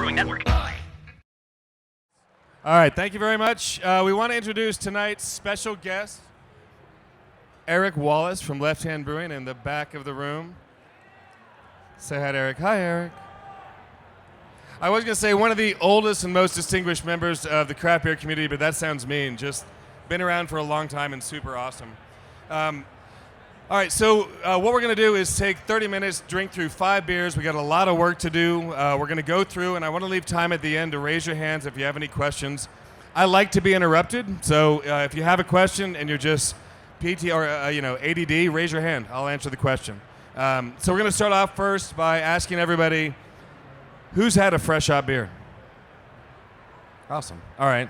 Brewing Network. All right, thank you very much. We want to introduce tonight's special guest, Eric Wallace from Left Hand Brewing in the back of the room. Say hi to Eric. Hi, Eric. I was going to say one of the oldest and most distinguished members of the craft beer community, but that sounds mean. Just been around for a long time and super awesome. All right, so what we're going to do is take 30 minutes, drink through 5 beers. We got a lot of work to do. We're going to go through, and I want to leave time at the end to raise your hands if you have any questions. I like to be interrupted, so if you have a question and you're just PT or ADD, raise your hand. I'll answer the question. So we're going to start off first by asking everybody, who's had a fresh hop beer? Awesome. All right.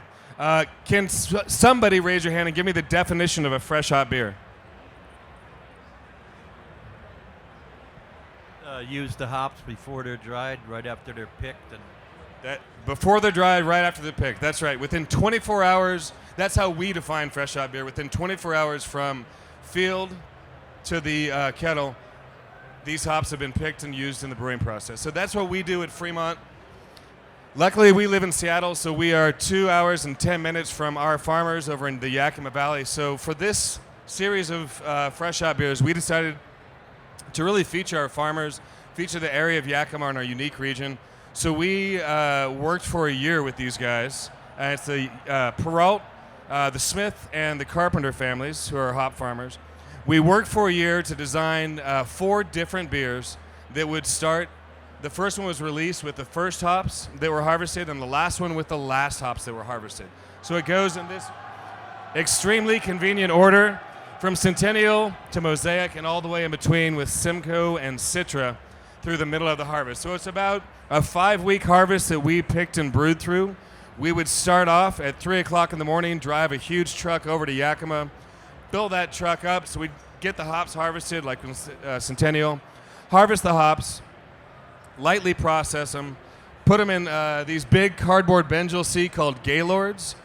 Can somebody raise your hand and give me the definition of a fresh hop beer? Use the hops before they're dried, right after they're picked. And Before they're dried, right after they're picked. That's right. Within 24 hours, that's how we define fresh hop beer. Within 24 hours from field to the kettle, these hops have been picked and used in the brewing process. So that's what we do at Fremont. Luckily, we live in Seattle, so we are 2 hours and 10 minutes from our farmers over in the Yakima Valley. So for this series of fresh hop beers, we decided to really feature our farmers, feature the area of Yakima in our unique region. So we worked for a year with these guys. It's the Peralt, the Smith, and the Carpenter families, who are hop farmers. We worked for a year to design 4 different beers that would start. The first one was released with the first hops that were harvested, and the last one with the last hops that were harvested. So it goes in this extremely convenient order, from Centennial to Mosaic and all the way in between with Simcoe and Citra through the middle of the harvest. So it's about a 5-week harvest that we picked and brewed through. We would start off at 3 o'clock in the morning, drive a huge truck over to Yakima, fill that truck up so we'd get the hops harvested like Centennial, harvest the hops, lightly process them, put them in these big cardboard bins you'll see called Gaylords,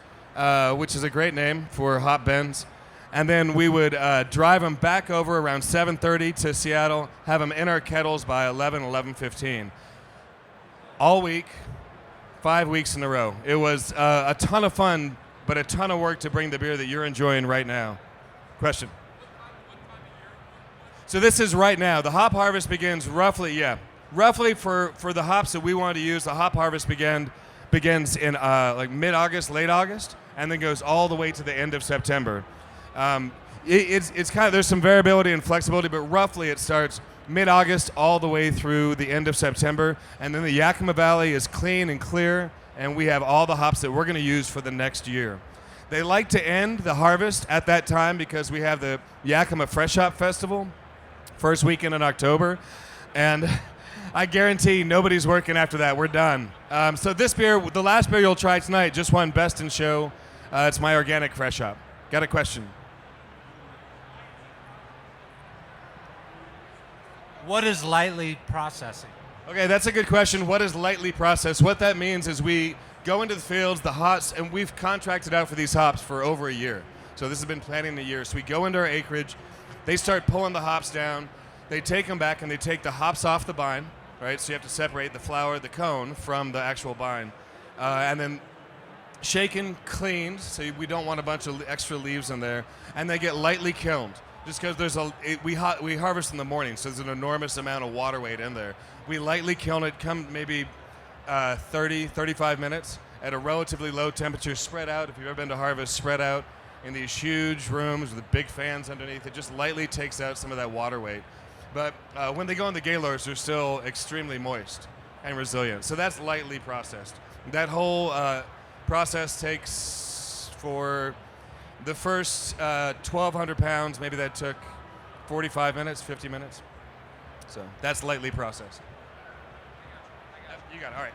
which is a great name for hop bins. And then we would drive them back over around 7:30 to Seattle, have them in our kettles by 11:15. All week, 5 weeks in a row. It was a ton of fun, but a ton of work to bring the beer that you're enjoying right now. Question? So this is right now. The hop harvest begins roughly for the hops that we want to use. The hop harvest begins in like mid-August, late August, and then goes all the way to the end of September. It's kind of, there's some variability and flexibility, but roughly it starts mid-August all the way through the end of September, and then the Yakima Valley is clean and clear, and we have all the hops that we're going to use for the next year. They like to end the harvest at that time because we have the Yakima Fresh Hop Festival, first weekend in October, and I guarantee nobody's working after that. We're done. So this beer, the last beer you'll try tonight, just won Best in Show. It's my organic fresh hop. Got a question? What is lightly processing? Okay, that's a good question. What is lightly processed? What that means is we go into the fields, the hops, and we've contracted out for these hops for over a year. So this has been planning a year. So we go into our acreage, they start pulling the hops down, they take them back and they take the hops off the vine, right? So you have to separate the flower, the cone, from the actual vine. And then shaken, cleaned, so we don't want a bunch of extra leaves in there, and they get lightly kilned. Just because we harvest in the morning, so there's an enormous amount of water weight in there. We lightly kiln it, come maybe 30, 35 minutes at a relatively low temperature, spread out. If you've ever been to harvest, spread out in these huge rooms with big fans underneath. It just lightly takes out some of that water weight. But when they go in the Gaylords, they're still extremely moist and resilient. So that's lightly processed. That whole process takes, for the first 1,200 pounds, maybe that took 45 minutes, 50 minutes. So that's lightly processed. You got it, all right.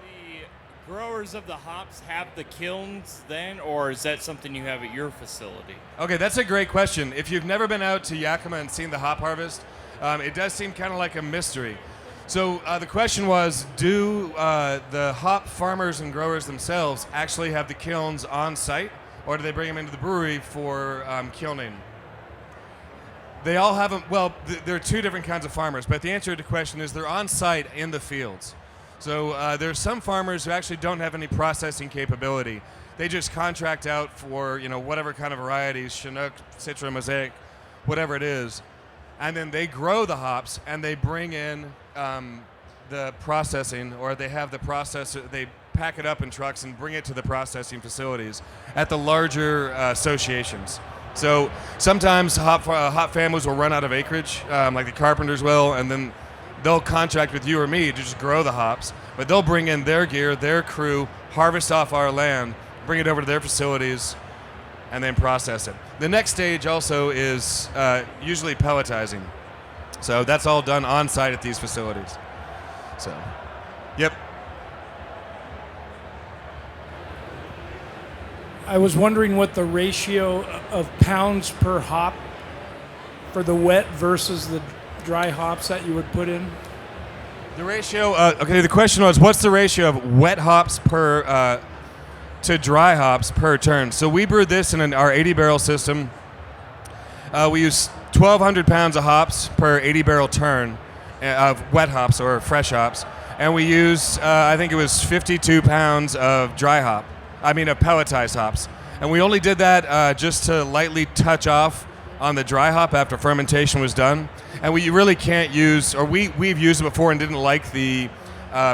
The growers of the hops have the kilns then, or is that something you have at your facility? Okay, that's a great question. If you've never been out to Yakima and seen the hop harvest, it does seem kind of like a mystery. So the question was, do the hop farmers and growers themselves actually have the kilns on site, or do they bring them into the brewery for kilning? They all have them. Well, there are two different kinds of farmers, but the answer to the question is they're on site in the fields. So there's some farmers who actually don't have any processing capability. They just contract out for whatever kind of varieties, Chinook, Citra, Mosaic, whatever it is, and then they grow the hops and they bring in the processing, or they have the processor. They pack it up in trucks and bring it to the processing facilities at the larger associations. So sometimes hop families will run out of acreage, like the Carpenters will, and then they'll contract with you or me to just grow the hops, but they'll bring in their gear, their crew, harvest off our land, bring it over to their facilities, and then process it. The next stage also is usually pelletizing. So that's all done on site at these facilities. So, yep. I was wondering what the ratio of pounds per hop for the wet versus the dry hops that you would put in. The ratio, okay, the question was, what's the ratio of wet hops per to dry hops per turn? So we brewed this in our 80-barrel system. We use 1,200 pounds of hops per 80-barrel turn of wet hops or fresh hops. And we used, I think it was 52 pounds of of pelletized hops. And we only did that just to lightly touch off on the dry hop after fermentation was done. And we really can't use, or we've used it before and didn't like the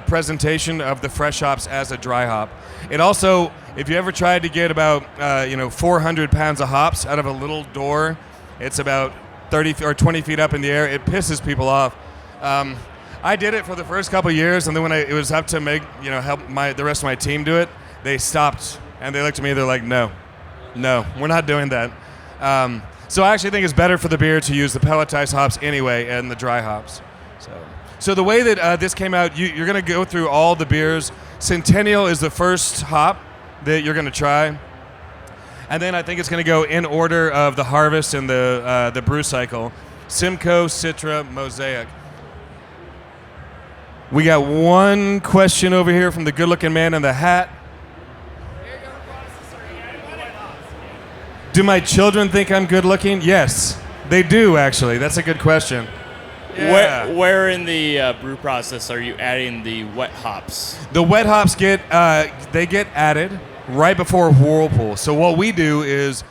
presentation of the fresh hops as a dry hop. It also, if you ever tried to get about 400 pounds of hops out of a little door, it's about 30 or 20 feet up in the air. It pisses people off. I did it for the first couple of years, and then when it was up to help the rest of my team do it, they stopped and they looked at me. They're like, "No, we're not doing that." So I actually think it's better for the beer to use the pelletized hops anyway and the dry hops. So the way that this came out, you're going to go through all the beers. Centennial is the first hop that you're going to try. And then I think it's going to go in order of the harvest and the brew cycle. Simcoe, Citra, Mosaic. We got one question over here from the good-looking man in the hat. Do my children think I'm good-looking? Yes, they do, actually. That's a good question. Yeah. Where in the brew process are you adding the wet hops? The wet hops get added right before whirlpool. So what we do is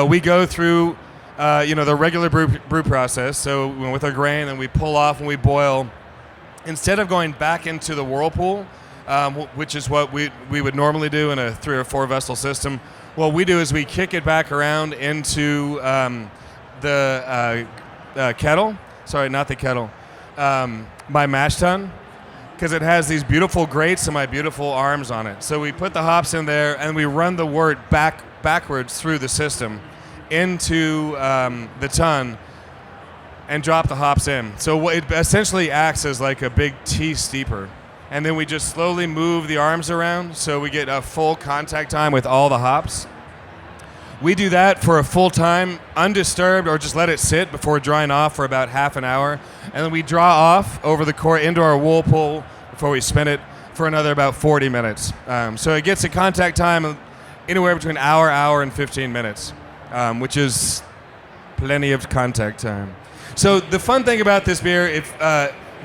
we go through the regular brew process. So with our grain, and we pull off and we boil. Instead of going back into the whirlpool, which is what we would normally do in a 3 or 4 vessel system, what we do is we kick it back around into the kettle. Sorry, not the kettle. My mash tun, because it has these beautiful grates and my beautiful arms on it. So we put the hops in there and we run the wort backwards through the system into the tun and drop the hops in. So it essentially acts as like a big tea steeper. And then we just slowly move the arms around so we get a full contact time with all the hops. We do that for a full time, undisturbed, or just let it sit before drying off for about half an hour. And then we draw off over the core into our whirlpool before we spin it for another about 40 minutes. So it gets a contact time anywhere between hour and 15 minutes, which is plenty of contact time. So the fun thing about this beer, if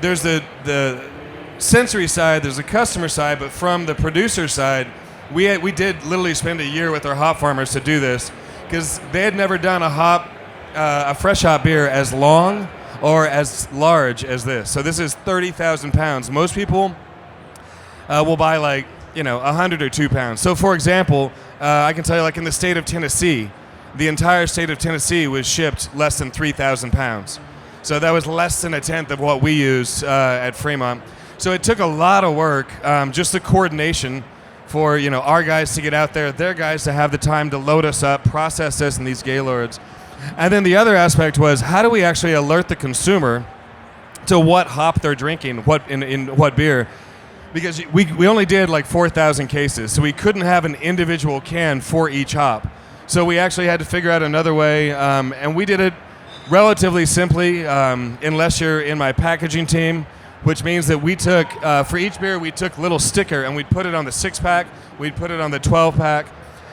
there's the sensory side, there's the customer side, but from the producer side, we did literally spend a year with our hop farmers to do this, because they had never done a fresh hop beer as long or as large as this. So this is 30,000 pounds. Most people will buy 100 or 2 pounds. So for example, I can tell you, like in the state of Tennessee, the entire state of Tennessee was shipped less than 3,000 pounds. So that was less than a tenth of what we use at Fremont. So it took a lot of work, just the coordination for our guys to get out there, their guys to have the time to load us up, process this in these Gaylords. And then the other aspect was, how do we actually alert the consumer to what hop they're drinking, what in what beer? Because we only did 4,000 cases, so we couldn't have an individual can for each hop. So we actually had to figure out another way, and we did it relatively simply, unless you're in my packaging team, which means that we took, for each beer, we took a little sticker and we'd put it on the 6-pack, we'd put it on the 12-pack,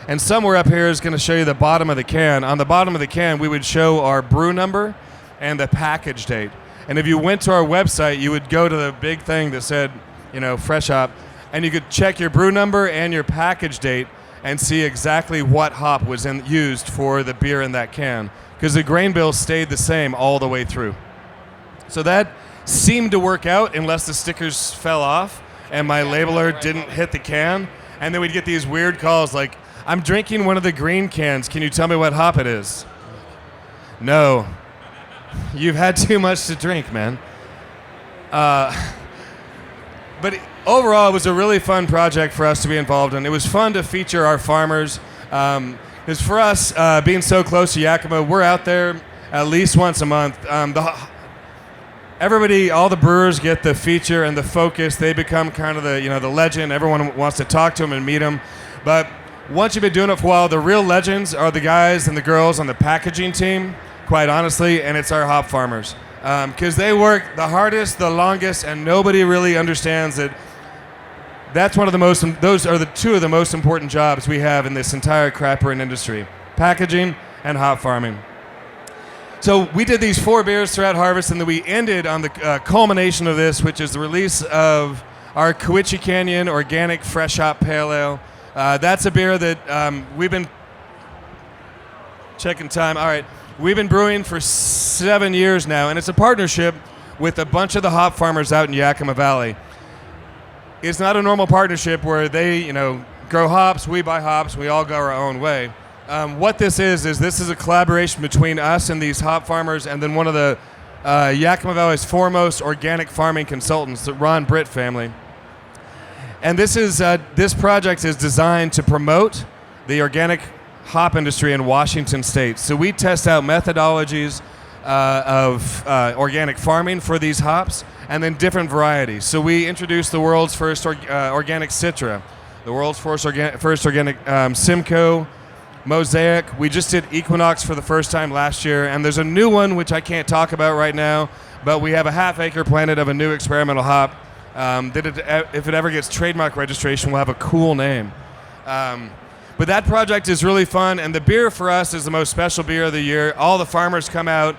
and somewhere up here is going to show you the bottom of the can. On the bottom of the can, we would show our brew number and the package date. And if you went to our website, you would go to the big thing that said fresh hop, and you could check your brew number and your package date and see exactly what hop was used for the beer in that can, because the grain bill stayed the same all the way through. So that seemed to work out unless the stickers fell off and my labeler didn't hit the can, and then we'd get these weird calls like, "I'm drinking one of the green cans. Can you tell me what hop it is?" No. You've had too much to drink, man. But overall, it was a really fun project for us to be involved in. It was fun to feature our farmers. Because for us, being so close to Yakima, we're out there at least once a month. Everybody, all the brewers get the feature and the focus. They become kind of the legend. Everyone wants to talk to them and meet them. But once you've been doing it for a while, the real legends are the guys and the girls on the packaging team, quite honestly, and it's our hop farmers. Because they work the hardest, the longest, and nobody really understands that those are the two of the most important jobs we have in this entire craft brewing industry, packaging and hop farming. So we did these 4 beers throughout harvest, and then we ended on the culmination of this, which is the release of our Cowiche Canyon Organic Fresh Hop Pale Ale. That's a beer that we've been checking time. All right. We've been brewing for 7 years now, and it's a partnership with a bunch of the hop farmers out in Yakima Valley. It's not a normal partnership where they, grow hops, we buy hops, we all go our own way. What this is a collaboration between us and these hop farmers, and then one of the Yakima Valley's foremost organic farming consultants, the Ron Britt family. And this project is designed to promote the organic hop industry in Washington State. So we test out methodologies of organic farming for these hops, and then different varieties. So we introduced the world's first organic Citra, the world's first organic Simcoe, Mosaic. We just did Equinox for the first time last year, and there's a new one which I can't talk about right now, but we have a half-acre planted of a new experimental hop that if it ever gets trademark registration, will have a cool name. But that project is really fun, and the beer for us is the most special beer of the year. All the farmers come out,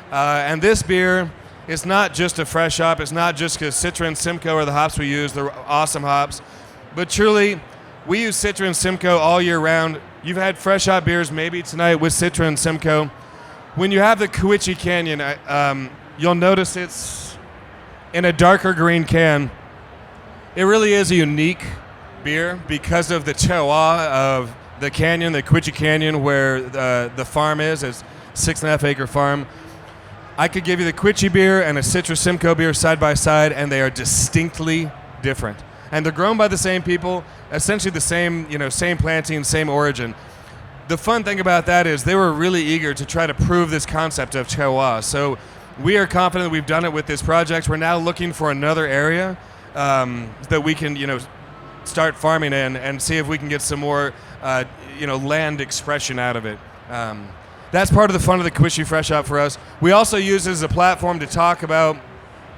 and this beer is not just a fresh hop. It's not just because Citra and Simcoe are the hops we use. They're awesome hops. But truly, we use Citra and Simcoe all year round. You've had fresh hop beers maybe tonight with Citra and Simcoe. When you have the Cowiche Canyon, you'll notice it's in a darker green can. It really is a unique beer because of the terroir of the canyon, the Cowiche Canyon, where the farm is. It's 6.5 acre farm. I could give you the Cowiche beer and a Citra Simcoe beer side by side, and they are distinctly different. And they're grown by the same people, essentially the same, same planting, same origin. The fun thing about that is they were really eager to try to prove this concept of terroir. So we are confident we've done it with this project. We're now looking for another area that we can, start farming in and see if we can get some more, land expression out of it. That's part of the fun of the Cowiche Fresh Hop for us. We also use it as a platform to talk about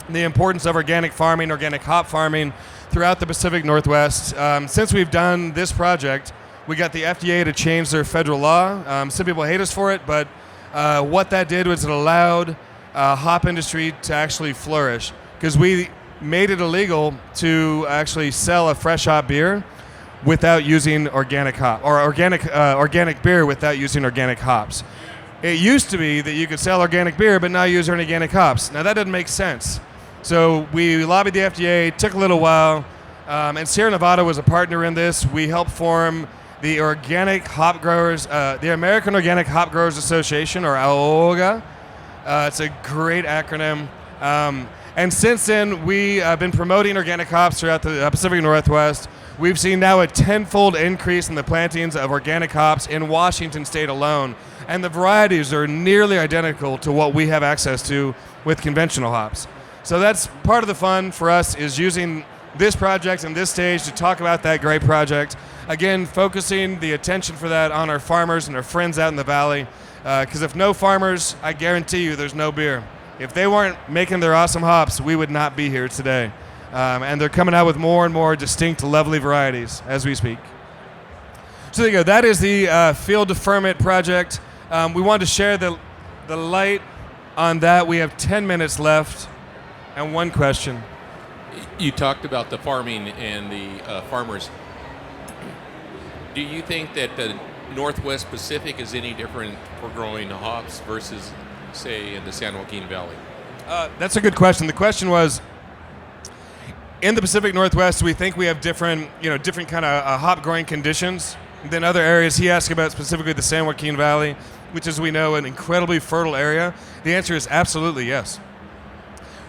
the importance of organic farming, organic hop farming throughout the Pacific Northwest. Since we've done this project, we got the FDA to change their federal law. Some people hate us for it, but what that did was it allowed hop industry to actually flourish, because we made it illegal to actually sell a fresh hop beer without using organic hop, or organic beer without using organic hops. It used to be that you could sell organic beer but not use organic hops. Now that doesn't make sense. So we lobbied the FDA, took a little while, and Sierra Nevada was a partner in this. We helped form the Organic Hop Growers, the American Organic Hop Growers Association, or AOGA. It's a great acronym. And since then, we have been promoting organic hops throughout the Pacific Northwest. We've seen now a 10-fold increase in the plantings of organic hops in Washington State alone. And the varieties are nearly identical to what we have access to with conventional hops. So that's part of the fun for us, is using this project and this stage to talk about that great project. Again, focusing the attention for that on our farmers and our friends out in the valley. Because if no farmers, I guarantee you there's no beer. If they weren't making their awesome hops, we would not be here today. And they're coming out with more and more distinct, lovely varieties as we speak. So there you go. That is the Field to Ferment project. We wanted to share the light on that. We have 10 minutes left and one question. You talked about the farming and the farmers. Do you think that the Northwest Pacific is any different for growing hops versus, say, in the San Joaquin Valley? That's a good question. The question was, in the Pacific Northwest, we think we have different kind of hop growing conditions than other areas. He asked about specifically the San Joaquin Valley, which is, we know, an incredibly fertile area. The answer is absolutely yes.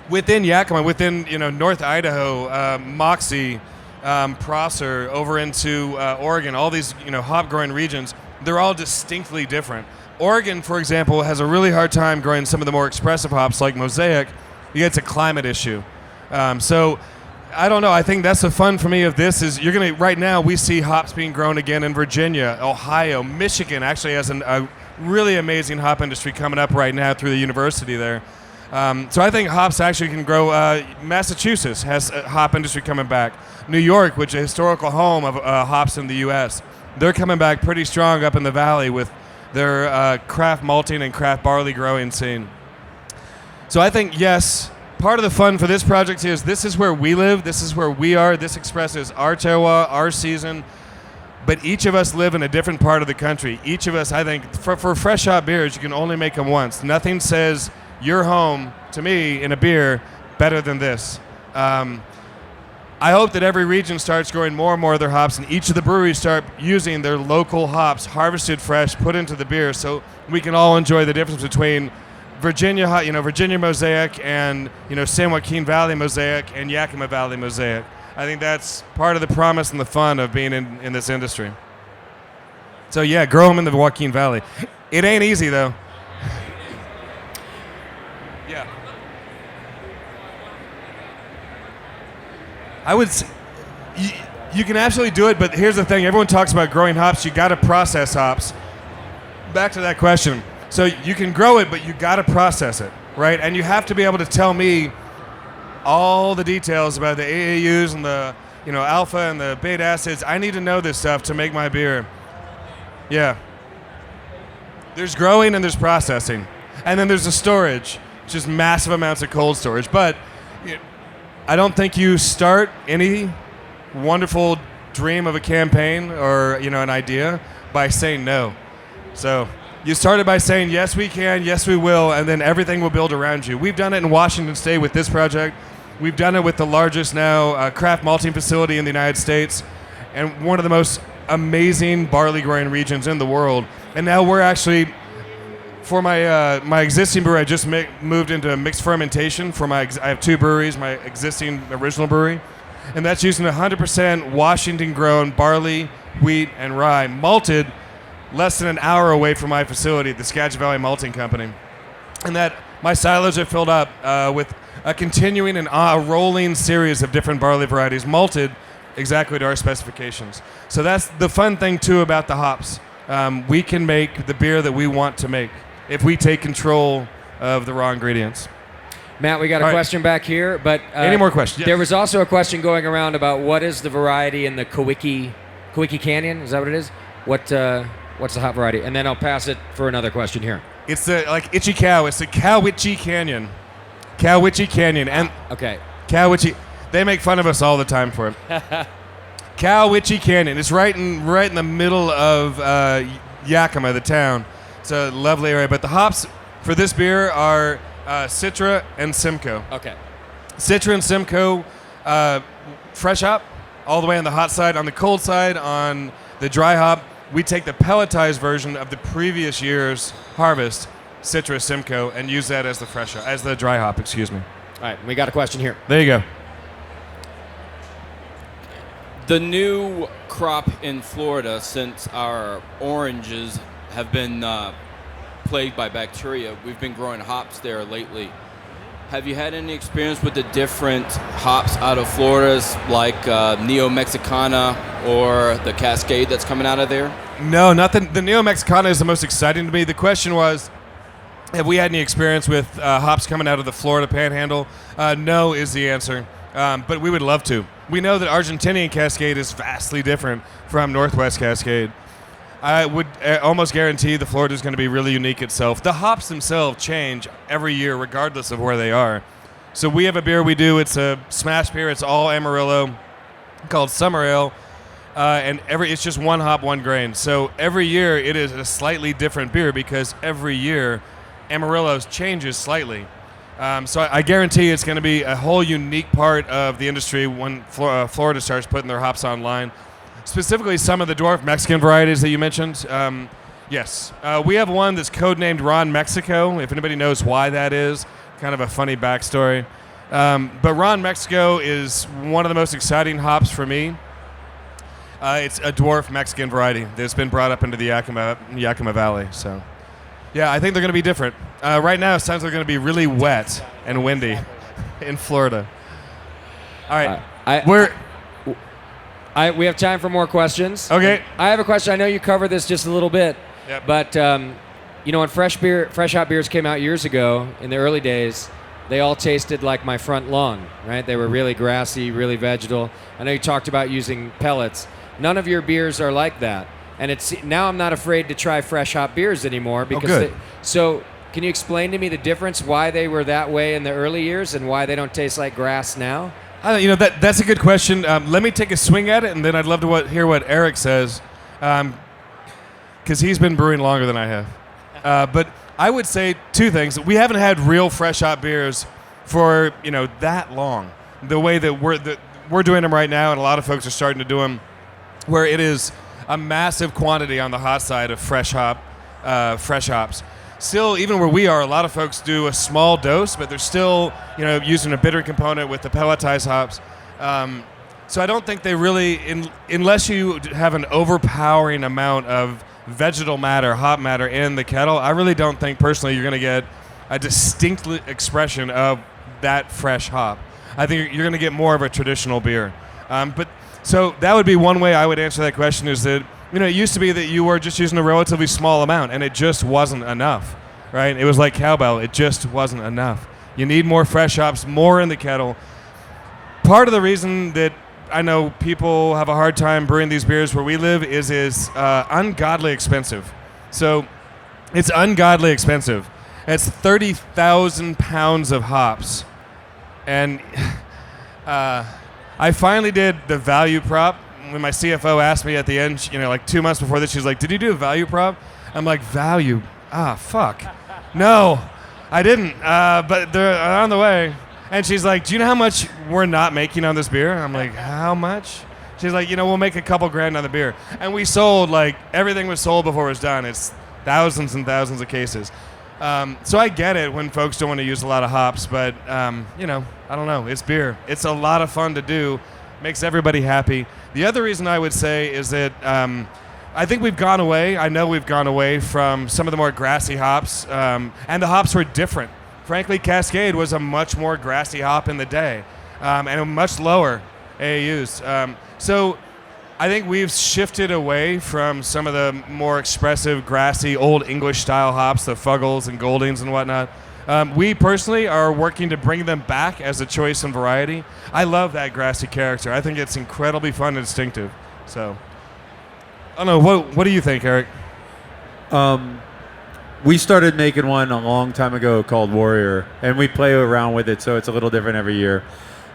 Within Yakima, within North Idaho, Moxie, Prosser, over into Oregon, all these hop growing regions, they're all distinctly different. Oregon, for example, has a really hard time growing some of the more expressive hops like Mosaic. It's a climate issue. So I don't know. I think that's the fun for me of this is right now we see hops being grown again in Virginia, Ohio, Michigan actually has a really amazing hop industry coming up right now through the university there. So I think hops actually can grow. Massachusetts has a hop industry coming back. New York, which is a historical home of hops in the U.S., they're coming back pretty strong up in the valley with their craft malting and craft barley growing scene. So I think, yes, part of the fun for this project is this is where we live, this is where we are, this expresses our terroir, our season, but each of us live in a different part of the country. Each of us, I think, for fresh hop beers, you can only make them once. Nothing says your home, to me, in a beer, better than this. I hope that every region starts growing more and more of their hops, and each of the breweries start using their local hops, harvested fresh, put into the beer, so we can all enjoy the difference between Virginia Mosaic and San Joaquin Valley Mosaic and Yakima Valley Mosaic. I think that's part of the promise and the fun of being in this industry. So yeah, grow them in the Joaquin Valley. It ain't easy though. Yeah. I would say, you can absolutely do it, but here's the thing. Everyone talks about growing hops. You got to process hops. Back to that question. So you can grow it, but you got to process it, right? And you have to be able to tell me all the details about the AAUs and the alpha and the beta acids. I need to know this stuff to make my beer. Yeah. There's growing and there's processing. And then there's the storage, just massive amounts of cold storage. But I don't think you start any wonderful dream of a campaign or an idea by saying no. So you started by saying yes we can, yes we will, and then everything will build around you. We've done it in Washington State with this project. We've done it with the largest now craft malting facility in the United States and one of the most amazing barley growing regions in the world. And now we're actually, for my existing brewery, I just moved into mixed fermentation. I have two breweries, my existing original brewery, and that's using 100% Washington-grown barley, wheat, and rye, malted less than an hour away from my facility, the Skagit Valley Malting Company. And that my silos are filled up with a continuing and a rolling series of different barley varieties, malted exactly to our specifications. So that's the fun thing, too, about the hops. We can make the beer that we want to make if we take control of the raw ingredients. Matt, we got a question back here, but any more questions? Yes. There was also a question going around about what is the variety in the Kawiki Canyon? Is that what it is? What's the hop variety? And then I'll pass it for another question here. It's the Itchy Cow. It's the Cowiche Canyon. Cowiche Canyon. And okay. Cowiche. They make fun of us all the time for it. Cowiche Canyon. It's right in the middle of Yakima, the town. It's a lovely area. But the hops for this beer are Citra and Simcoe. Okay. Citra and Simcoe, fresh hop, all the way on the hot side. On the cold side, on the dry hop, we take the pelletized version of the previous year's harvest, Citra Simcoe, and use that as the dry hop. Excuse me. All right, we got a question here. There you go. The new crop in Florida, since our oranges have been plagued by bacteria, we've been growing hops there lately. Have you had any experience with the different hops out of Florida, like Neo Mexicana or the Cascade that's coming out of there? No, nothing. The Neo Mexicana is the most exciting to me. The question was, have we had any experience with hops coming out of the Florida Panhandle? No is the answer, but we would love to. We know that Argentinian Cascade is vastly different from Northwest Cascade. I would almost guarantee the Florida is going to be really unique itself. The hops themselves change every year regardless of where they are. So we have a beer we do. It's a smash beer. It's all Amarillo, called Summer Ale, and it's just one hop, one grain. So every year it is a slightly different beer because every year Amarillo changes slightly. So I guarantee it's going to be a whole unique part of the industry when Florida starts putting their hops online. Specifically, some of the dwarf Mexican varieties that you mentioned. Yes, we have one that's codenamed Ron Mexico. If anybody knows why that is, kind of a funny backstory. But Ron Mexico is one of the most exciting hops for me. It's a dwarf Mexican variety that's been brought up into the Yakima Valley. So, yeah, I think they're going to be different. Right now, it sounds like they're going to be really wet and windy in Florida. All right, we have time for more questions. Okay. I have a question. I know you covered this just a little bit, Yep. but when fresh hop beers came out years ago in the early days, they all tasted like my front lawn, right? They were really grassy, really vegetal. I know you talked about using pellets. None of your beers are like that, and now I'm not afraid to try fresh hop beers anymore because. Good. So can you explain to me the difference why they were that way in the early years and why they don't taste like grass now? That's a good question. Let me take a swing at it, and then I'd love to hear what Eric says, because he's been brewing longer than I have. But I would say two things. We haven't had real fresh hop beers for that long. The way that we're doing them right now, and a lot of folks are starting to do them, where it is a massive quantity on the hot side of fresh hops. Still, even where we are, a lot of folks do a small dose, but they're still, using a bitter component with the pelletized hops. So I don't think they really, unless you have an overpowering amount of vegetal matter, hop matter in the kettle, I really don't think personally you're going to get a distinct expression of that fresh hop. I think you're going to get more of a traditional beer. So that would be one way I would answer that question is that, it used to be that you were just using a relatively small amount, and it just wasn't enough, right? It was like cowbell. It just wasn't enough. You need more fresh hops, more in the kettle. Part of the reason that I know people have a hard time brewing these beers where we live is ungodly expensive. So it's ungodly expensive. It's 30,000 pounds of hops. And I finally did the value prop. When my CFO asked me at the end, like 2 months before this, she's like, "Did you do a value prop?" I'm like, "Value? Fuck. No, I didn't. But they're on the way." And she's like, "Do you know how much we're not making on this beer?" I'm like, "How much?" She's like, "We'll make a couple grand on the beer." And we sold, everything was sold before it was done. It's thousands and thousands of cases. So I get it when folks don't want to use a lot of hops, but, I don't know. It's beer. It's a lot of fun to do. Makes everybody happy. The other reason I would say is that I think we've gone away. I know we've gone away from some of the more grassy hops, and the hops were different. Frankly, Cascade was a much more grassy hop in the day, and a much lower AAUs. So I think we've shifted away from some of the more expressive, grassy, old English-style hops, the Fuggles and Goldings and whatnot. We personally are working to bring them back as a choice and variety. I love that grassy character. I think it's incredibly fun and distinctive. So, I don't know. What do you think, Eric? We started making one a long time ago called Warrior, and we play around with it, so it's a little different every year.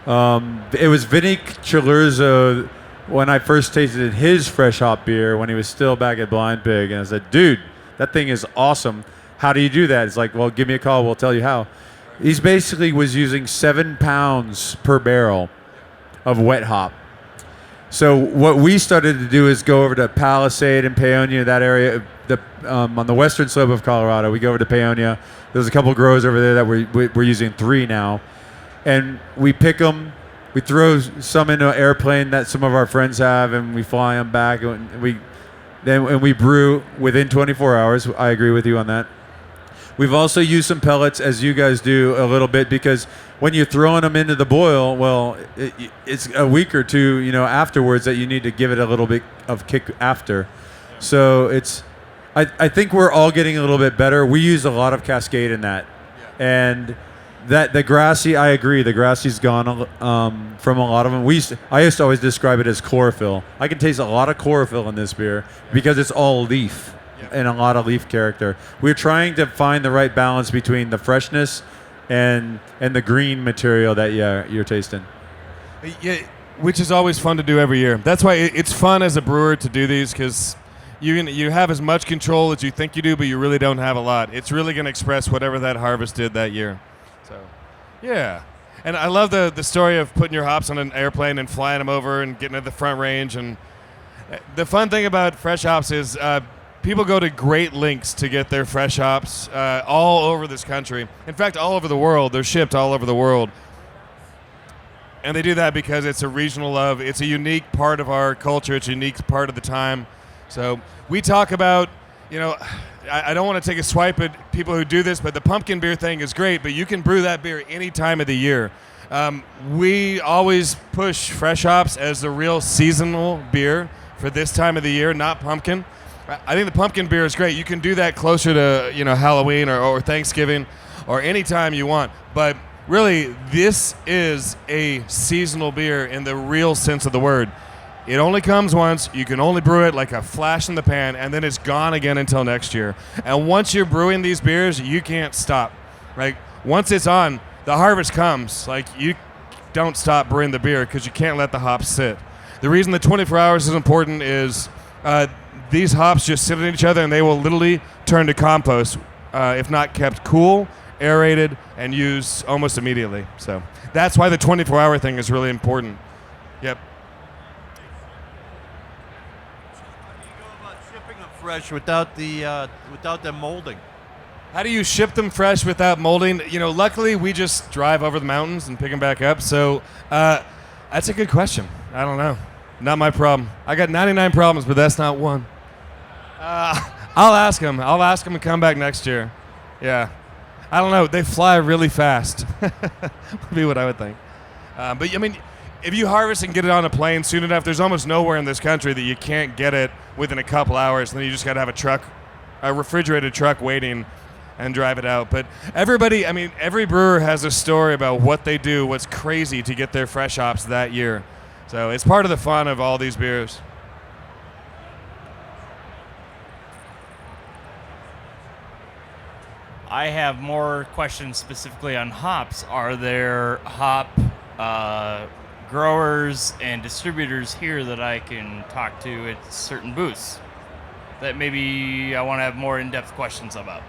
It was Vinny Chilurzo when I first tasted his fresh hop beer when he was still back at Blind Pig, and I said, "Dude, that thing is awesome. How do you do that?" It's like, "Well, give me a call. We'll tell you how." He's basically was using 7 pounds per barrel of wet hop. So what we started to do is go over to Palisade and Paonia, that area, on the western slope of Colorado. We go over to Paonia. There's a couple growers over there that we're using 3 now. And we pick them. We throw some into an airplane that some of our friends have, and we fly them back. And we brew within 24 hours. I agree with you on that. We've also used some pellets, as you guys do a little bit, because when you're throwing them into the boil, well, it's a week or two, afterwards that you need to give it a little bit of kick after. So I think we're all getting a little bit better. We use a lot of Cascade in that, and that the grassy, I agree, the grassy's gone from a lot of them. I used to always describe it as chlorophyll. I can taste a lot of chlorophyll in this beer because it's all leaf and a lot of leaf character. We're trying to find the right balance between the freshness and the green material that you're tasting. Yeah, which is always fun to do every year. That's why it's fun as a brewer to do these, because you have as much control as you think you do, but you really don't have a lot. It's really going to express whatever that harvest did that year. So, yeah. And I love the story of putting your hops on an airplane and flying them over and getting to the front range. And the fun thing about fresh hops is people go to great lengths to get their fresh hops all over this country. In fact, all over the world. They're shipped all over the world. And they do that because it's a regional love. It's a unique part of our culture. It's a unique part of the time. So we talk about, I don't want to take a swipe at people who do this, but the pumpkin beer thing is great, but you can brew that beer any time of the year. We always push fresh hops as the real seasonal beer for this time of the year, not pumpkin. I think the pumpkin beer is great. You can do that closer to, Halloween or Thanksgiving or any time you want. But really, this is a seasonal beer in the real sense of the word. It only comes once. You can only brew it like a flash in the pan, and then it's gone again until next year. And once you're brewing these beers, you can't stop. Right? Once it's on, the harvest comes. Like, you don't stop brewing the beer because you can't let the hops sit. The reason the 24 hours is important is these hops just sit in each other, and they will literally turn to compost if not kept cool, aerated, and used almost immediately. So that's why the 24-hour thing is really important. Yep. Fresh without them molding. How do you ship them fresh without molding? Luckily we just drive over the mountains and pick them back up. So that's a good question. I don't know. Not my problem. I got 99 problems, but that's not one. I'll ask them. I'll ask them to come back next year. Yeah. I don't know. They fly really fast. Would be what I would think. But I mean, if you harvest and get it on a plane soon enough, there's almost nowhere in this country that you can't get it within a couple hours. And then you just got to have a refrigerated truck waiting and drive it out. But every brewer has a story about what they do, what's crazy to get their fresh hops that year. So it's part of the fun of all these beers. I have more questions specifically on hops. Are there hop growers and distributors here that I can talk to at certain booths that maybe I want to have more in-depth questions about?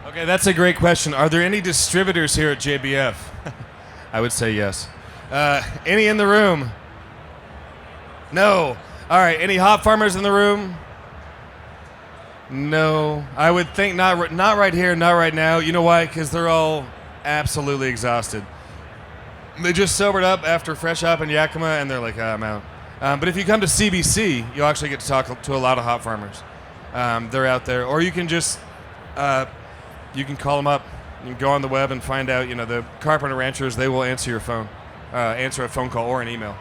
Okay, that's a great question. Are there any distributors here at GABF? I would say yes. Any in the room? No. All right, any hop farmers in the room? No. I would think not right here, not right now. You know why? Because they're all absolutely exhausted. They just sobered up after Fresh Hop in Yakima, and they're like, I'm out. But if you come to CBC, you'll actually get to talk to a lot of hop farmers. They're out there. Or you can just, you can call them up. You can go on the web and find out, the Carpenter Ranchers, they will answer your phone, answer a phone call or an email.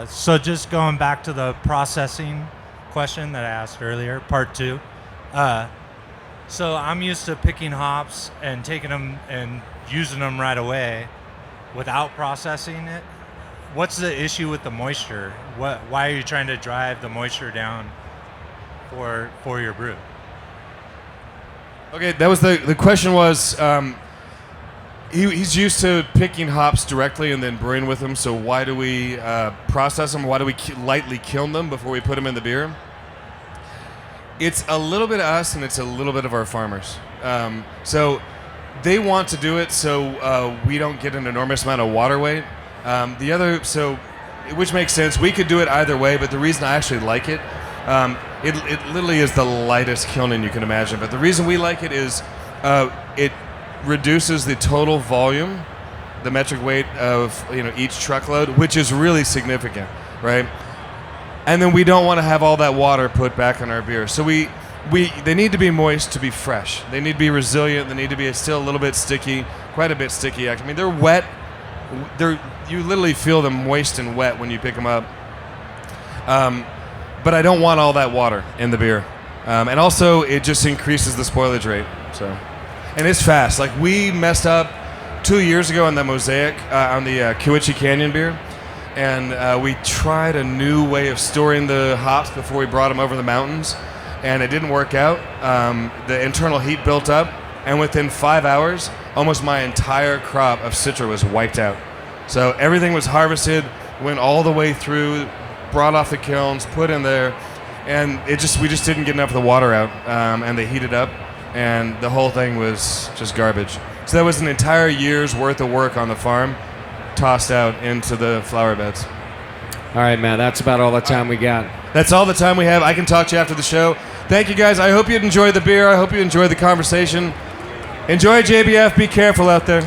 So just going back to the processing question that I asked earlier, part 2. So I'm used to picking hops and taking them and using them right away without processing it. What's the issue with the moisture? Why are you trying to drive the moisture down for your brew? Okay, that was the question was, he's used to picking hops directly and then brewing with them, so why do we process them? Why do we lightly kiln them before we put them in the beer? It's a little bit of us and it's a little bit of our farmers. So they want to do it so we don't get an enormous amount of water weight. Which makes sense. We could do it either way, but the reason I actually like it, it literally is the lightest kilning you can imagine. But the reason we like it is it reduces the total volume, the metric weight of each truckload, which is really significant, right? And then we don't want to have all that water put back in our beer. So they need to be moist to be fresh. They need to be resilient. They need to be still a little bit sticky, quite a bit sticky. Actually, I mean, they're wet. You literally feel them moist and wet when you pick them up. But I don't want all that water in the beer. And also, it just increases the spoilage rate. And it's fast. Like, we messed up 2 years ago on the Mosaic, on the Kewitchie Canyon beer. And we tried a new way of storing the hops before we brought them over the mountains. and it didn't work out. The internal heat built up, and within 5 hours, almost my entire crop of Citra was wiped out. So everything was harvested, went all the way through, brought off the kilns, put in there, and we just didn't get enough of the water out, and they heated up, and the whole thing was just garbage. So that was an entire year's worth of work on the farm, tossed out into the flower beds. All right, man, that's about all the time we got. That's all the time we have. I can talk to you after the show. Thank you, guys. I hope you enjoyed the beer. I hope you enjoyed the conversation. Enjoy JBF. Be careful out there.